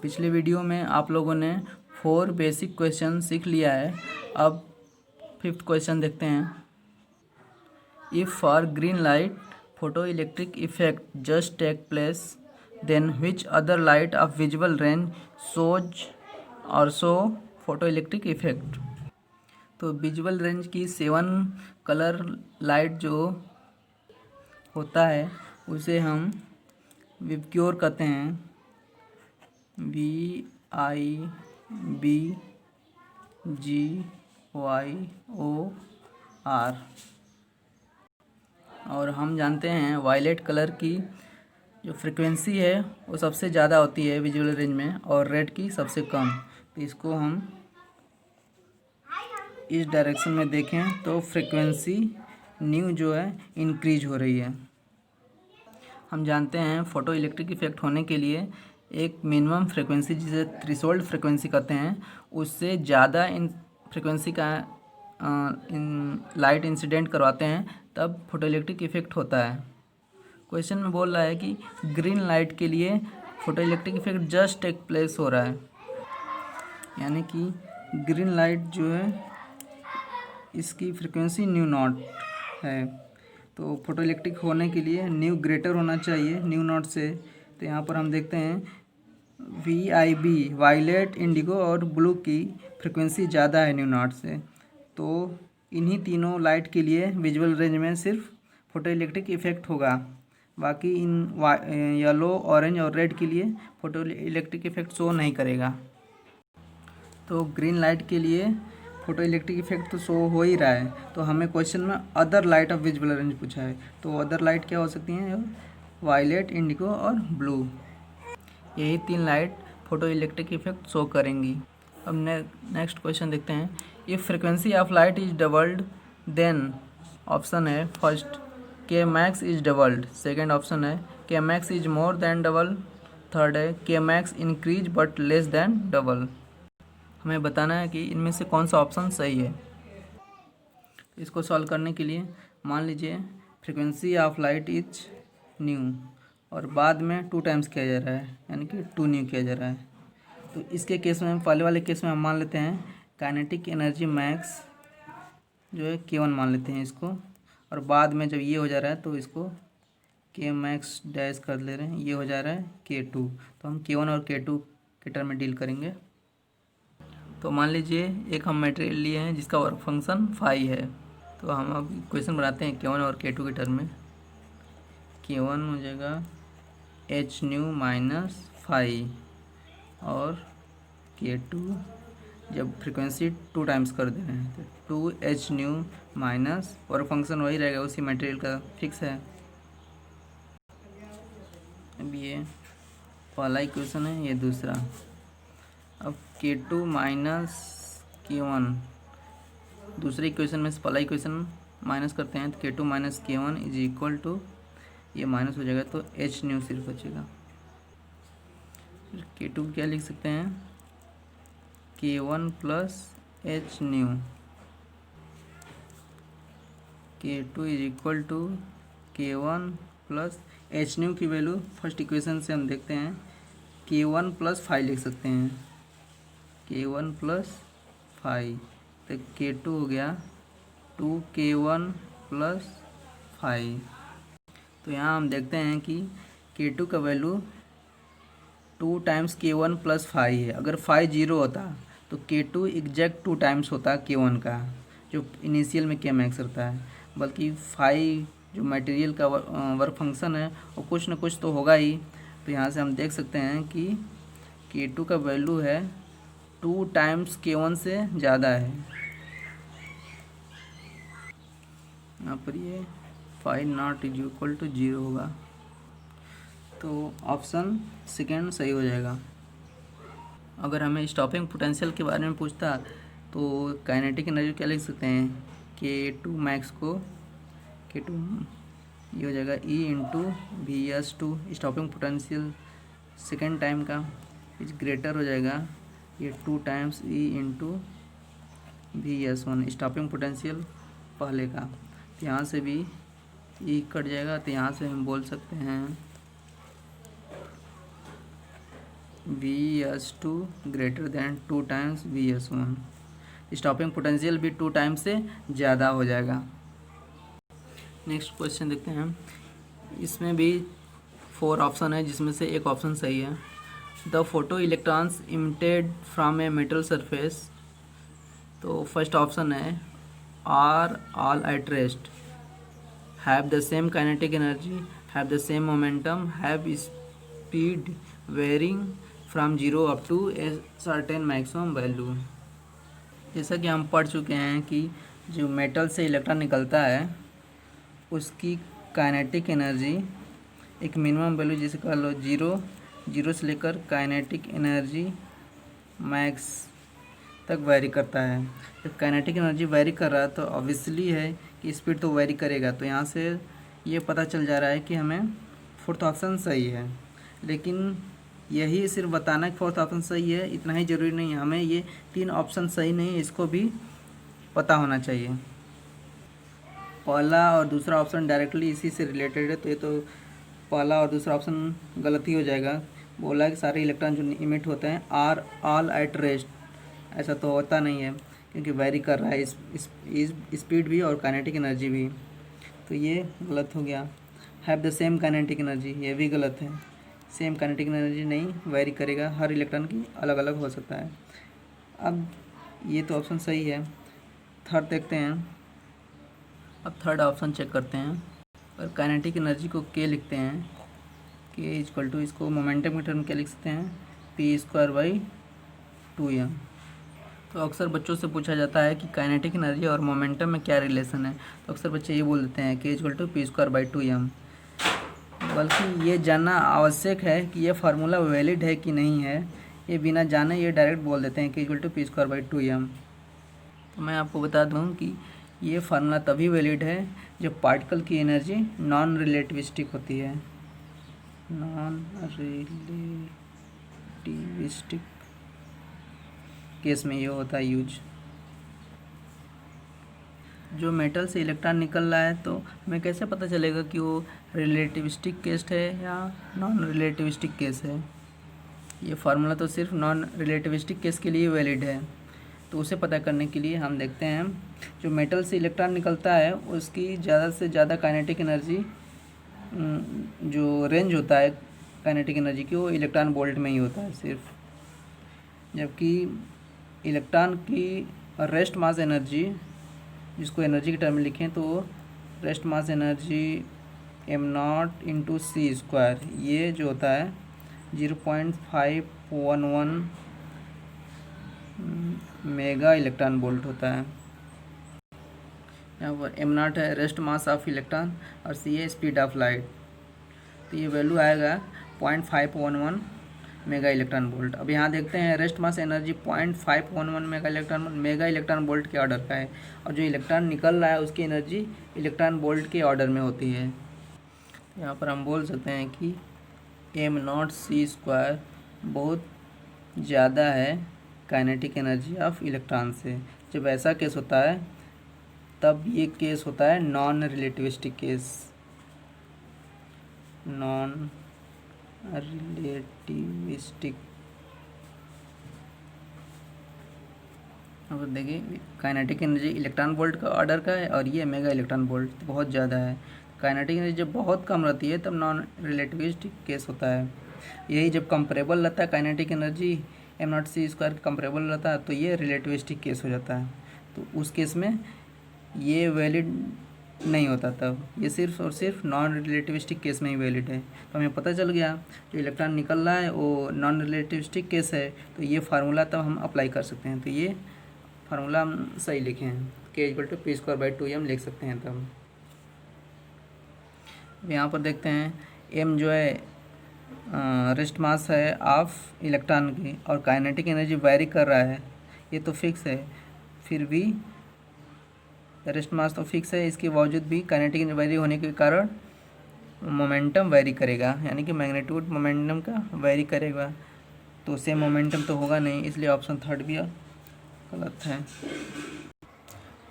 पिछले वीडियो में आप लोगों ने 4 बेसिक क्वेश्चन सीख लिया है। अब 5th क्वेश्चन देखते हैं। If for green light photoelectric effect just take place then which other light of visual range shows or show photoelectric effect. तो विजुअल रेंज की 7 कलर लाइट जो होता है उसे हम विबग्योर कहते हैं। VIBGYOR। और हम जानते हैं वायलेट कलर की जो फ्रिक्वेंसी है वो सबसे ज़्यादा होती है विजुअल रेंज में और रेड की सबसे कम। तो इसको हम इस डायरेक्शन में देखें तो फ्रिक्वेंसी न्यू जो है इंक्रीज हो रही है। हम जानते हैं फोटो इलेक्ट्रिक इफेक्ट होने के लिए एक मिनिमम फ्रिक्वेंसी जिसे थ्रेशोल्ड फ्रिक्वेंसी कहते हैं उससे ज़्यादा इन फ्रिक्वेंसी का लाइट इंसिडेंट करवाते हैं तब फोटो इलेक्ट्रिक इफेक्ट होता है। क्वेश्चन में बोल रहा है कि ग्रीन लाइट के लिए photoelectric effect just take place हो रहा है, यानी कि ग्रीन लाइट जो है इसकी फ्रिक्वेंसी न्यू नॉट है। तो फोटो इलेक्ट्रिक होने के लिए न्यू ग्रेटर होना चाहिए न्यू नॉट से। तो यहाँ पर हम देखते हैं VIB वायलेट, इंडिगो और ब्लू की फ्रिक्वेंसी ज़्यादा है न्यू नॉट से। तो इन्हीं तीनों लाइट के लिए विजुअल रेंज में सिर्फ फोटो इलेक्ट्रिक इफेक्ट होगा, बाकी इन येलो, ऑरेंज और रेड के लिए फोटो इलेक्ट्रिक इफेक्ट शो नहीं करेगा। तो ग्रीन लाइट के लिए फोटो इलेक्ट्रिक इफेक्ट तो शो हो ही रहा है। तो हमें क्वेश्चन में other light of visual range पूछा है। तो अदर लाइट क्या हो सकती हैं? वायलेट, इंडिगो और ब्लू। यही 3 light photoelectric effect show करेंगी। अब नेक्स्ट क्वेश्चन देखते हैं। If frequency of light is doubled then option है first K max is doubled, second option है K max is more then double, third है K max increase but less than double. हमें बताना है कि इनमें से कौन सा ऑप्शन सही है। इसको सॉल्व करने के लिए मान लीजिए frequency of light is new और बाद में 2 टाइम्स किया जा रहा है, यानी कि 2 न्यू किया जा रहा है। तो इसके केस में, पहले वाले केस में हम मान लेते हैं काइनेटिक एनर्जी मैक्स जो है K1 मान लेते हैं इसको, और बाद में जब ये हो जा रहा है तो इसको के मैक्स डैश कर ले रहे हैं, ये हो जा रहा है K2। तो हम K1 और K2 के टर्म में डील करेंगे। तो मान लीजिए एक हम मटेरियल लिए हैं जिसका वर्क फंक्शन फाई है। तो हम अब इक्वेशन बनाते हैं K1 और K2 के टर्म में। K1 हो जाएगा H न्यू माइनस फाई और K2 जब फ्रिक्वेंसी 2 टाइम्स कर दे रहे हैं तो 2H new minus work function वही रहेगा, उसी मटेरियल का फिक्स है। अब ये पहला इक्वेशन है, ये दूसरा। अब K2 माइनस K1 दूसरे इक्वेशन में से पहला इक्वेशन माइनस करते हैं तो K2 minus K1 is equal to, ये माइनस हो जाएगा तो H न्यू सिर्फ बचेगा। फिर K2 क्या लिख सकते हैं? K1 plus H nu. K2 is equal to K1 plus H nu की वैल्यू फर्स्ट इक्वेशन से हम देखते हैं K1 प्लस 5 लिख सकते हैं, K1 प्लस 5 तो K2 हो गया 2K1 प्लस 5। तो यहाँ हम देखते हैं कि K2 का वैल्यू 2 टाइम्स K1 प्लस 5 है। अगर 5 0 होता तो K2 एग्जैक्ट 2 टाइम्स होता K1 का, जो इनिशियल में K मैक्स रहता है। बल्कि 5 जो मटेरियल का वर्क फंक्शन है वो कुछ ना कुछ तो होगा ही। तो यहाँ से हम देख सकते हैं कि K2 का वैल्यू है 2 टाइम्स K1 से ज़्यादा है। यहाँ पर ये 5 नॉट इज इक्वल टू 0 होगा। तो ऑप्शन सेकेंड सही हो जाएगा। अगर हमें स्टॉपिंग पोटेंशियल के बारे में पूछता तो काइनेटिक एनर्जी क्या लिख सकते हैं? K2 मैक्स को K2 ये हो जाएगा E into VS2। Stopping potential second time का इज ग्रेटर हो जाएगा ये 2 times E into VS1 stopping potential पहले का। तो यहाँ से भी E कट जाएगा, तो यहाँ से हम बोल सकते हैं Vs2 greater than 2 times Vs1। Stopping potential भी 2 टाइम्स से ज़्यादा हो जाएगा। नेक्स्ट क्वेश्चन देखते हैं। इसमें भी 4 ऑप्शन है जिसमें से एक ऑप्शन सही है। The photoelectrons emitted from a metal surface, तो फर्स्ट ऑप्शन है are all at rest, have the same kinetic energy, have the same momentum, have speed varying from 0 up to a certain maximum value. जैसा कि हम पढ़ चुके हैं कि जो मेटल से इलेक्ट्रॉन निकलता है उसकी काइनेटिक एनर्जी एक मिनिमम वैल्यू जिसे कह लो 0 से लेकर काइनेटिक एनर्जी मैक्स तक वेरी करता है। जब काइनेटिक एनर्जी वेरी कर रहा है तो ऑब्वियसली है कि स्पीड तो वेरी करेगा। तो यहाँ से ये पता चल जा रहा है कि हमें फोर्थ ऑप्शन सही है। लेकिन यही सिर्फ बताना कि फोर्थ ऑप्शन सही है इतना ही ज़रूरी नहीं है, हमें ये 3 ऑप्शन सही नहीं इसको भी पता होना चाहिए। पहला और दूसरा ऑप्शन डायरेक्टली इसी से रिलेटेड है, तो ये तो पहला और दूसरा ऑप्शन गलत ही हो जाएगा। बोला कि सारे इलेक्ट्रॉन जो इमिट होते हैं आर ऑल एट रेस्ट, ऐसा तो होता नहीं है क्योंकि वेरी कर रहा है इस स्पीड भी और काइनेटिक एनर्जी भी, तो ये गलत हो गया। Have the same kinetic energy, ये भी गलत है। सेम काइनेटिक एनर्जी नहीं वेरी करेगा, हर इलेक्ट्रॉन की अलग अलग हो सकता है। अब ये तो ऑप्शन सही है। थर्ड देखते हैं। अब थर्ड ऑप्शन चेक करते हैं। और काइनेटिक एनर्जी को के लिखते हैं, के इक्वल टू, इसको मोमेंटम के टर्म क्या लिख सकते हैं, p²/2m। तो अक्सर बच्चों से पूछा जाता है कि काइनेटिक एनर्जी और मोमेंटम में क्या रिलेशन है, तो अक्सर बच्चे ये बोल देते हैं के इक्वल टू p²/2m। बल्कि ये जानना आवश्यक है कि ये फार्मूला वैलिड है कि नहीं है, ये बिना जाने ये डायरेक्ट बोल देते हैं कि इक्वल टू p²/2m। तो मैं आपको बता दूं कि ये फार्मूला तभी वैलिड है जब पार्टिकल की एनर्जी नॉन रिलेटिविस्टिक होती है। नॉन रिलेटिविस्टिक केस में ये होता है यूज। जो मेटल से इलेक्ट्रॉन निकल रहा है तो हमें कैसे पता चलेगा कि वो रिलेटिविस्टिक केस है या नॉन रिलेटिविस्टिक केस है। ये फार्मूला तो सिर्फ नॉन रिलेटिविस्टिक केस के लिए वैलिड है। तो उसे पता करने के लिए हम देखते हैं जो मेटल से इलेक्ट्रॉन निकलता है उसकी ज़्यादा से ज़्यादा काइनेटिक एनर्जी, जो रेंज होता है काइनेटिक एनर्जी की, वो इलेक्ट्रॉन वोल्ट में ही होता है सिर्फ। जबकि इलेक्ट्रॉन की रेस्ट मास एनर्जी, जिसको एनर्जी के टर्म में लिखें तो rest mass energy m0 × c², ये जो होता है 0.511 मेगा इलेक्ट्रॉन वोल्ट होता है। यहाँ पर m0 है रेस्ट मास ऑफ इलेक्ट्रॉन और c है स्पीड ऑफ लाइट, तो ये वैल्यू आएगा 0.511 मेगा इलेक्ट्रॉन वोल्ट। अब यहाँ देखते हैं rest mass energy 0.511 mega electron volt के ऑर्डर का है, और जो इलेक्ट्रॉन निकल रहा है उसकी एनर्जी इलेक्ट्रॉन वोल्ट के ऑर्डर में होती है। यहाँ पर हम बोल सकते हैं कि m0 c² बहुत ज़्यादा है काइनेटिक एनर्जी ऑफ इलेक्ट्रॉन से। जब ऐसा केस होता है तब ये केस होता है non relativistic case. Non relativistic. अब देखिए काइनेटिक एनर्जी इलेक्ट्रॉन वोल्ट का ऑर्डर का है और ये मेगा इलेक्ट्रॉन वोल्ट बहुत ज़्यादा है। काइनेटिक एनर्जी जब बहुत कम रहती है तब नॉन रिलेटिविस्टिक केस होता है। यही जब कंपेरेबल रहता है काइनेटिक एनर्जी m0 c² का कंपेरेबल रहता है तो ये रिलेटिविस्टिक केस हो जाता है। तो उस केस में ये वैलिड नहीं होता, तब ये सिर्फ और सिर्फ नॉन रिलेटिविस्टिक केस में ही वैलिड है। तो हमें पता चल गया जो इलेक्ट्रॉन निकल रहा है वो नॉन रिलेटिविस्टिक केस है, तो ये फार्मूला तब हम अप्लाई कर सकते हैं। तो ये फार्मूला हम सही लिखे हैं, k = p²/2m लिख सकते हैं तब। यहाँ पर देखते हैं m जो है रेस्ट मास है ऑफ इलेक्ट्रॉन की, और काइनेटिक एनर्जी वेरी कर रहा है, ये तो फिक्स है। फिर भी रेस्ट मास तो फिक्स है, इसके बावजूद भी काइनेटिक एनर्जी वेरी होने के कारण मोमेंटम वेरी करेगा, यानी कि मैग्नीट्यूड मोमेंटम का वेरी करेगा। तो सेम मोमेंटम तो होगा नहीं, इसलिए ऑप्शन थर्ड भी गलत है।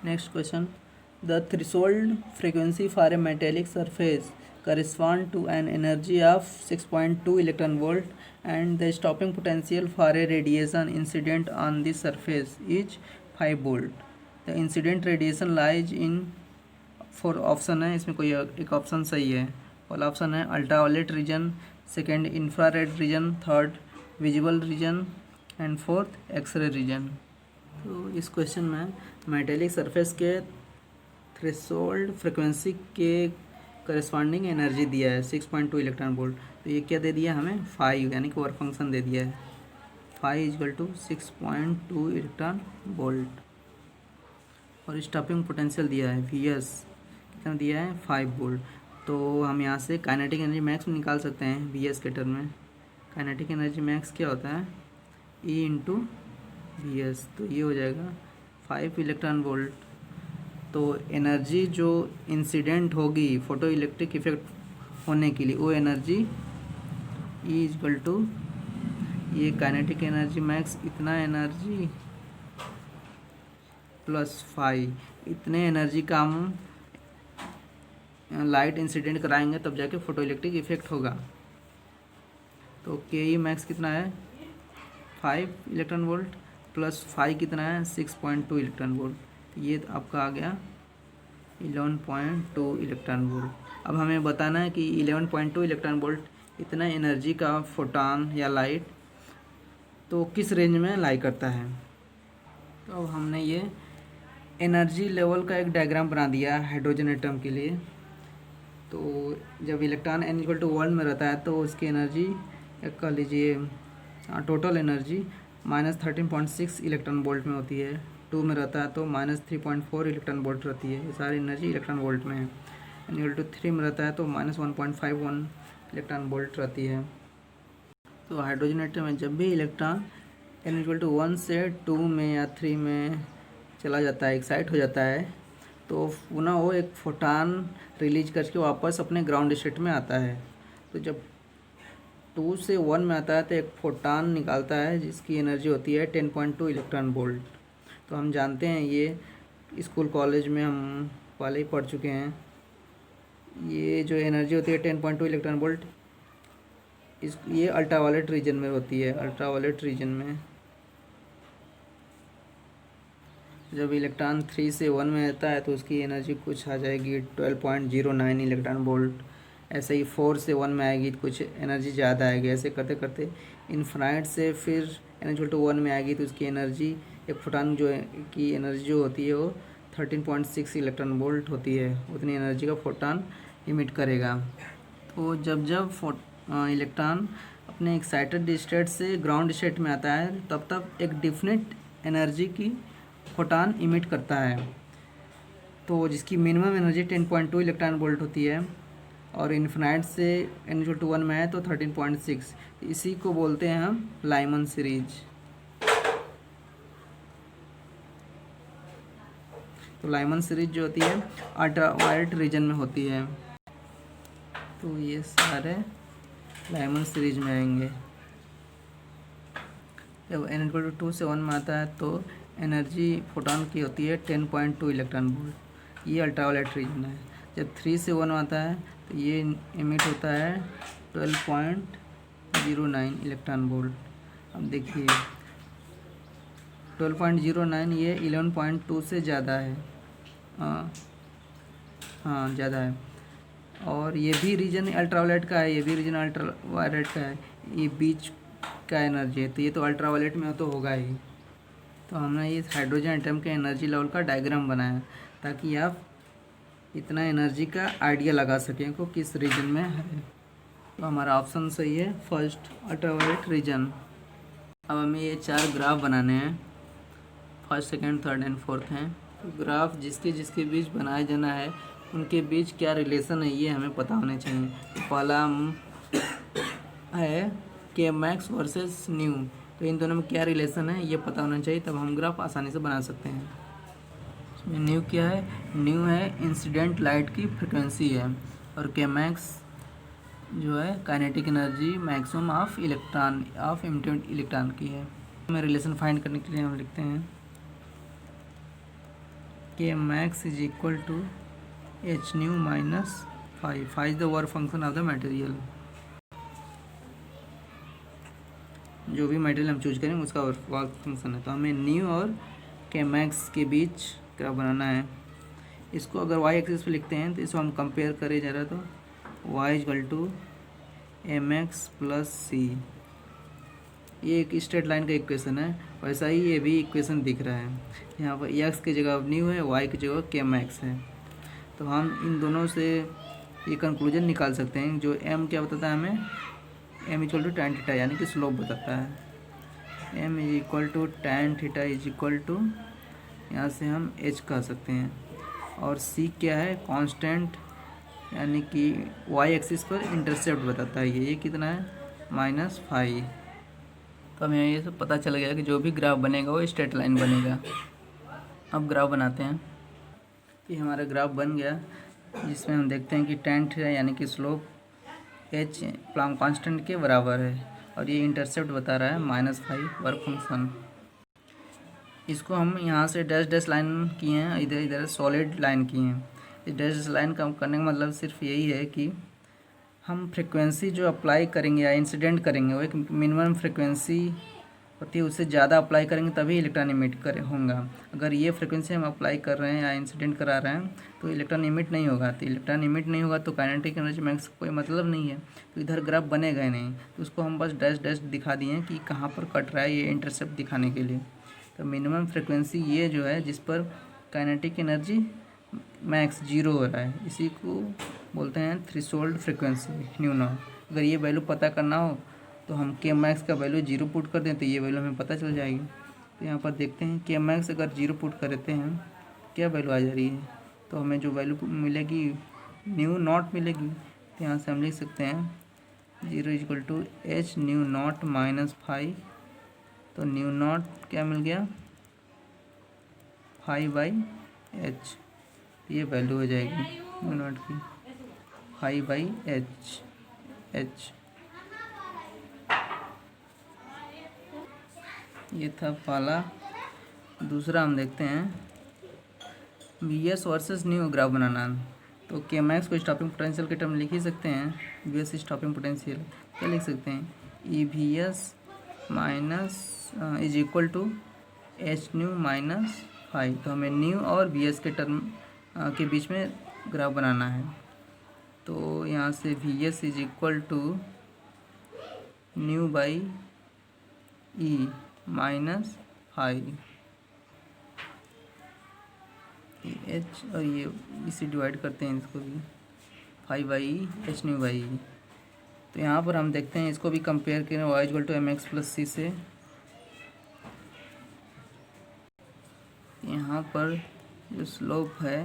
Next question, the threshold frequency for a metallic surface correspond to an energy of 6.2 electron volt, and the stopping potential for a radiation incident on the surface is 5 volt. The incident radiation lies in 4 option है, इसमें कोई एक option सही है। पहला option है ultraviolet region, second infrared region, third visible region and fourth X-ray region. तो इस क्वेश्चन में मेटेलिक सरफेस के थ्रेशोल्ड फ्रिक्वेंसी के करस्पॉन्डिंग एनर्जी दिया है 6.2 इलेक्ट्रॉन वोल्ट। तो ये क्या दे दिया हमें 5, यानी कि वर्क फंक्शन दे दिया है 5 = 6.2 इलेक्ट्रॉन वोल्ट। और स्टॉपिंग पोटेंशियल दिया है Vs कितना दिया है 5 वोल्ट। तो हम यहाँ से काइनेटिक एनर्जी मैक्स निकाल सकते हैं Vs के टर्म में। काइनेटिक एनर्जी मैक्स क्या होता है E × Vs, तो ये हो जाएगा 5 इलेक्ट्रॉन वोल्ट। तो एनर्जी जो इंसिडेंट होगी फोटो इलेक्ट्रिक इफेक्ट होने के लिए, वो एनर्जी E = ये काइनेटिक एनर्जी मैक्स इतना एनर्जी +5, इतने एनर्जी का हम लाइट इंसिडेंट कराएंगे तब जाके फोटो इलेक्ट्रिक इफेक्ट होगा। तो के मैक्स कितना है 5 इलेक्ट्रॉन वोल्ट +5 कितना है 6.2 इलेक्ट्रॉन वोल्ट। ये आपका आ गया 11.2 इलेक्ट्रॉन वोल्ट। अब हमें बताना है कि 11.2 इलेक्ट्रॉन वोल्ट इतना एनर्जी का फोटॉन या लाइट तो किस रेंज में लाई करता है। तो अब हमने ये एनर्जी लेवल का एक डायग्राम बना दिया हाइड्रोजन एटम के लिए। तो जब इलेक्ट्रॉन n = 1 में रहता है तो उसकी एनर्जी कह लीजिए टोटल एनर्जी -13.6 इलेक्ट्रॉन वोल्ट में होती है। 2 में रहता है तो -3.4 इलेक्ट्रॉन वोल्ट रहती है। ये सारी एनर्जी इलेक्ट्रॉन वोल्ट में है। n = 3 में रहता है तो -1.51 इलेक्ट्रॉन वोल्ट रहती है। तो हाइड्रोजन एटम में जब भी इलेक्ट्रॉन n = 1 से 2 में या 3 में चला जाता है, एक्साइट हो जाता है, तो पुनः वो एक फोटान रिलीज करके वापस अपने ग्राउंड स्टेट में आता है। तो जब 2 से 1 में आता है तो एक फोटान निकालता है जिसकी एनर्जी होती है 10.2 इलेक्ट्रॉन वोल्ट। तो हम जानते हैं ये स्कूल कॉलेज में हम पहले ही पढ़ चुके हैं। ये जो एनर्जी होती है 10.2 इलेक्ट्रॉन वोल्ट ये अल्ट्रावायलेट रीजन में होती है। अल्ट्रावायलेट रीजन में जब इलेक्ट्रॉन 3 से 1 में रहता है तो उसकी एनर्जी कुछ आ जाएगी 12.09 इलेक्ट्रॉन वोल्ट। ऐसे ही 4 से 1 में आएगी तो कुछ एनर्जी ज़्यादा आएगी। ऐसे करते करते इनफाइनाइट से फिर n = 1 में आएगी तो उसकी एनर्जी एक फोटॉन जो की एनर्जी जो होती है वो 13.6 इलेक्ट्रॉन वोल्ट होती है। उतनी एनर्जी का फोटॉन इमिट करेगा। तो जब जब इलेक्ट्रॉन अपने एक्साइटेड स्टेट से ग्राउंड स्टेट में आता है तब तब एक डिफिनिट एनर्जी की फोटॉन इमिट करता है। तो जिसकी मिनिमम एनर्जी 10.2 इलेक्ट्रॉन वोल्ट होती है और इन्फिनाइट से n = 1 में है तो 13.6। इसी को बोलते हैं हम लाइमन सीरीज। तो लाइमन सीरीज जो होती है अल्ट्रावायलेट रीजन में होती है। तो ये सारे लाइमन सीरीज में आएंगे। जब n = 2 से 1 में आता है तो एनर्जी फोटॉन की होती है 10.2 इलेक्ट्रॉन वोल्ट। ये अल्ट्रावायलेट रीजन है। जब 3 से 1 में आता है तो ये इमिट होता है 12.09 इलेक्ट्रॉन वोल्ट। अब देखिए 12.09 ये 11.2 से ज़्यादा है। हाँ ज़्यादा है। और ये भी रीजन अल्ट्रावायलेट का है, ये भी रीजन अल्ट्रावायलेट का है। ये बीच का एनर्जी है तो ये तो अल्ट्रावायलेट में तो होगा ही। तो हमने इस हाइड्रोजन एटम के एनर्जी लेवल का डायग्राम बनाया ताकि आप इतना एनर्जी का आइडिया लगा सकें को किस रीजन में है। तो हमारा ऑप्शन सही है फर्स्ट अल्ट्रावायलेट रीजन। अब हमें ये 4 ग्राफ बनाने हैं, first, second, third and fourth हैं। तो ग्राफ जिसके जिसके बीच बनाया जाना है उनके बीच क्या रिलेशन है ये हमें पता होने चाहिए। तो पहला है के मैक्स वर्सेस न्यू, तो इन दोनों में क्या रिलेशन है ये पता होना चाहिए, तब हम ग्राफ आसानी से बना सकते हैं। इसमें न्यू क्या है, न्यू है इंसिडेंट लाइट की फ्रिक्वेंसी है और के मैक्स जो है kinetic energy maximum of electron of emitted electron की है। हमें रिलेशन फाइंड करने के लिए हम लिखते हैं K max = h nu - phi. Phi is the work function of the material. जो भी मटेरियल हम चूज करेंगे उसका वर्क फंक्शन है। तो हमें न्यू और के मैक्स के बीच ग्राफ बनाना है। इसको अगर वाई एक्सिस पे लिखते हैं तो इसको हम कंपेयर करें ज़रा, तो y equal to m x plus c, ये एक स्ट्रेट लाइन का इक्वेशन है। वैसा ही ये भी इक्वेशन दिख रहा है। यहाँ पर एक्स की जगह न्यू है, वाई की जगह के मैक्स है। तो हम इन दोनों से ये कंक्लूजन निकाल सकते हैं। जो एम क्या बताता है हमें, m equal to tan theta यानी कि स्लोप बताता है। M is equal to tan theta is equal to, यहाँ से हम एच कह सकते हैं। और सी क्या है, कांस्टेंट यानी कि वाई एक्सिस पर इंटरसेप्ट बताता है। ये कितना है, -5। तो हमें ये सब पता चल गया कि जो भी ग्राफ बनेगा वो स्ट्रेट लाइन बनेगा। अब ग्राफ बनाते हैं। ये हमारा ग्राफ बन गया, जिसमें हम देखते हैं कि टैन थीटा यानी कि स्लोप एच प्लांक कांस्टेंट के बराबर है और ये इंटरसेप्ट बता रहा है -5 वर्क फंक्शन। इसको हम यहाँ से डैश डैश लाइन किए हैं, इधर इधर सॉलिड लाइन किए हैं। इस डैश डैश लाइन का करने का मतलब सिर्फ यही है कि हम फ्रिक्वेंसी जो अप्लाई करेंगे या इंसिडेंट करेंगे वो एक मिनिमम फ्रिक्वेंसी होती है, उससे ज़्यादा अप्लाई करेंगे तभी इलेक्ट्रॉन इमिट कर होगा। अगर ये फ्रिक्वेंसी हम अप्लाई कर रहे हैं या इंसिडेंट करा रहे हैं तो इलेक्ट्रॉन इमिट नहीं होगा। तो इलेक्ट्रॉन इमिट नहीं होगा तो काइनेटिक एनर्जी मैक्स कोई मतलब नहीं है, तो इधर ग्राफ बनेगा ही नहीं। तो उसको हम बस डैश डैश दिखा दिए कि कहाँ पर कट रहा है, ये इंटरसेप्ट दिखाने के लिए। तो मिनिमम फ्रिक्वेंसी ये जो है जिस पर काइनेटिक एनर्जी मैक्स 0 हो रहा है, इसी को बोलते हैं थ्रेशोल्ड फ्रिक्वेंसी, न्यू नॉट। अगर ये वैल्यू पता करना हो तो हम के मैक्स का वैल्यू 0 पुट कर दें तो ये वैल्यू हमें पता चल जाएगी। तो यहाँ पर देखते हैं के मैक्स अगर 0 पुट कर देते हैं क्या वैल्यू आ जा रही है, तो हमें जो वैल्यू मिलेगी न्यू नॉट मिलेगी। तो यहाँ से हम लिख सकते हैं 0 equal to h nu not -5। तो न्यू नॉट क्या मिल गया, 5/h। ये वैल्यू हो जाएगी न्यू नॉट की 5/h। ये था पहला। दूसरा हम देखते हैं V S versus new graph बनाना। तो के मैक्स को स्टॉपिंग पोटेंशियल के टर्म लिख ही सकते हैं। वी एस स्टॉपिंग पोटेंशियल क्या लिख सकते हैं, e v s minus is equal to h nu -5। तो हमें न्यू और वी एस के टर्म के बीच में ग्राफ बनाना है। तो यहाँ से v s is equal to nu by e -5, h और ये इसे डिवाइड करते हैं इसको भी 5/h न्यू बाई ई। तो यहाँ पर हम देखते हैं इसको भी कंपेयर करें y equal to m x plus c से। यहाँ पर जो स्लोप है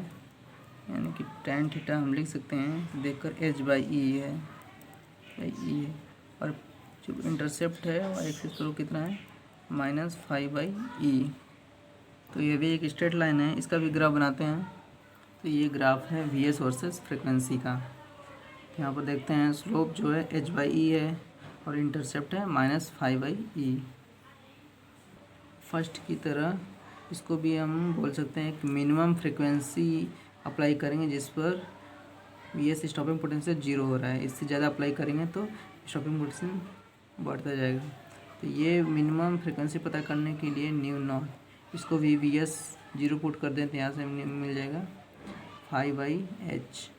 यानी कि टैन थीटा हम लिख सकते हैं देखकर h/e है, और जो इंटरसेप्ट है वाई एक्सिस पर कितना है -5/e। तो ये भी एक स्ट्रेट लाइन है, इसका भी ग्राफ बनाते हैं। तो ये ग्राफ है वी एस वर्सेस फ्रिक्वेंसी का। यहाँ पर देखते हैं स्लोप जो है h/e है और इंटरसेप्ट है -5/e। फर्स्ट की तरह इसको भी हम बोल सकते हैं कि मिनिमम फ्रिक्वेंसी अप्लाई करेंगे जिस पर वी एस स्टॉपिंग पोटेंशियल 0 हो रहा है। इससे ज़्यादा अप्लाई करेंगे तो स्टॉपिंग पोटेंशियल बढ़ता जाएगा। तो ये मिनिमम फ्रिक्वेंसी पता करने के लिए न्यू नॉट, इसको भी वी एस 0 पुट कर दें तो यहाँ से मिल जाएगा 5/h।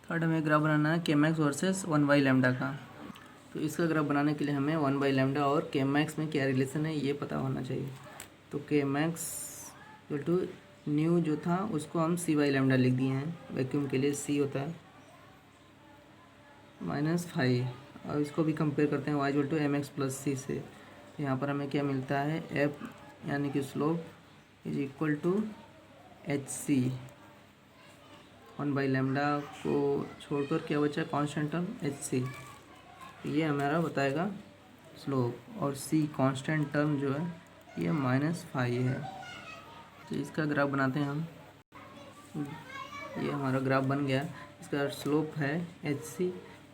थर्ड हमें ग्राफ बनाना है के मैक्स वर्सेस 1/λ का। तो इसका ग्राफ बनाने के लिए हमें 1/λ और के मैक्स में क्या रिलेशन है ये पता होना चाहिए। तो के मैक्स इक्वल टू न्यू जो था उसको हम c/λ लिख दिए हैं, वैक्यूम के लिए c होता है -5। और इसको भी कंपेयर करते हैं y equal to m x plus c से। यहाँ पर हमें क्या मिलता है, f यानी कि slope is equal to hc। 1/λ को छोड़कर क्या बचा कांस्टेंट टर्म hc, ये हमारा बताएगा स्लोप। और c कांस्टेंट टर्म जो है ये -5 है। तो इसका ग्राफ बनाते हैं हम। ये हमारा ग्राफ बन गया, इसका स्लोप है hc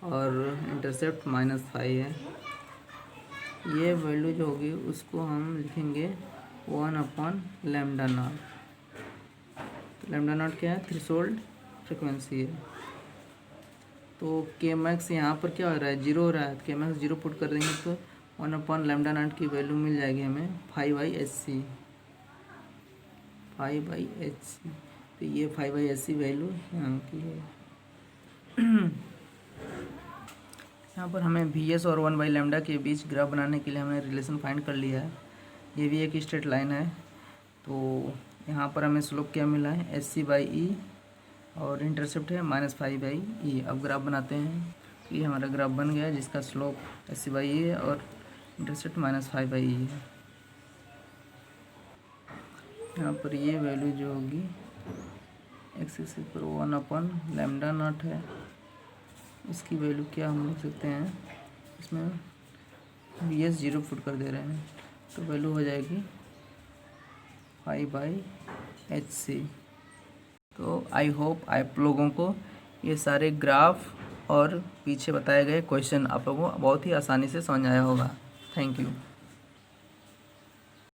और इंटरसेप्ट -5 है। ये वैल्यू जो होगी उसको हम लिखेंगे 1/λ0। तो लैम्डा नॉट क्या है? थ्रेशोल्ड फ्रिक्वेंसी है। तो के मैक्स यहाँ पर क्या हो रहा है? 0 हो रहा है। के मैक्स 0 पुट कर देंगे तो 1 लैम्डा नॉट की वैल्यू मिल जाएगी हमें 5/hc। 5/hc, तो ये 5/hc वैल्यू यहाँ की है। यहाँ पर हमें Vs और 1/λ के बीच ग्राफ बनाने के लिए हमने रिलेशन फाइंड कर लिया है। ये भी एक स्ट्रेट लाइन है। तो यहाँ पर हमें स्लोप क्या मिला है? hc/e और इंटरसेप्ट है -5/e। अब ग्राफ बनाते हैं। तो ये हमारा ग्राफ बन गया जिसका स्लोप hc/e है और इंटरसेप्ट -5/e है। यहाँ पर ये वैल्यू जो होगी x एक्सिस पर 1/λ0 है। इसकी वैल्यू क्या हम लिख सकते हैं? इसमें Vs 0 पुट कर दे रहे हैं तो वैल्यू हो जाएगी 5/hc। तो आई होप आप लोगों को ये सारे ग्राफ और पीछे बताए गए क्वेश्चन आप लोगों को बहुत ही आसानी से समझ आया होगा। Thank you.